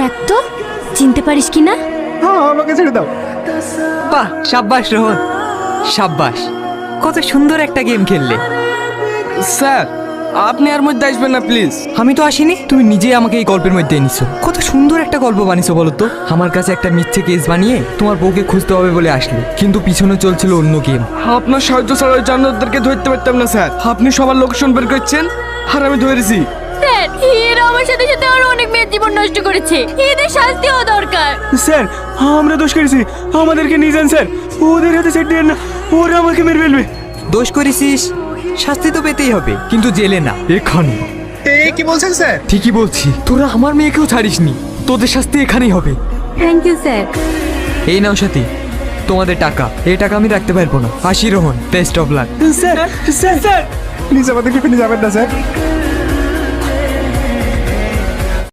দেখ তো চিনতে পারিস কি না? হ্যাঁ আমাকে ছেড়ে দাও। বাহ, সাব্বাস রোহন, সাব্বাস। কত সুন্দর একটা গেম খেললে। স্যার আপনি আর মধ্যে আসবেন না প্লিজ। আমি তো আসিনি, তুমি নিজেই আমাকে এই গল্পের মধ্যে এনেছো। কত সুন্দর একটা গল্প বানিয়েছো বলো তো। আমার কাছে একটা মিথ্যে কেস বানিয়ে তোমার বউকে খুঁজতে হবে বলে আসলে, কিন্তু পিছনে চলছিল অন্য গেম। আপনার সাহায্য ছাড়া ওই জানোয়ারদেরকে ধরতে পারতাম না স্যার। আপনি সবার লোকেশন বের করছেন আর আমি ধরেছি। স্যার এরা আমার সাথে সাথে আরো অনেক মেয়ের জীবন নষ্ট করেছে, এদের শাস্তি হওয়া দরকার। স্যার আমরা দোষ করেছি, আমাদেরকে নিয়ে যান স্যার। ওদের হাতে ছেড়ে দেন না, ওরা আমাকে মেরে ফেলবে। দোষ করেছিস, শাস্তি তো পেতেই হবে, কিন্তু জেলে না, এখানে। কি বলছেন স্যার? ঠিকই বলছি, তোরা আমার মেয়েকেও ছাড়িসনি, তোদের শাস্তি এখানেই হবে। Thank you sir. এই নাও সাথী, তোমাদের টাকা। এই টাকা আমি রাখতে পারবো না। আসি Rohan, best of luck. Sir sir sir please আমাদেরকে ফেলে যাবেন না স্যার।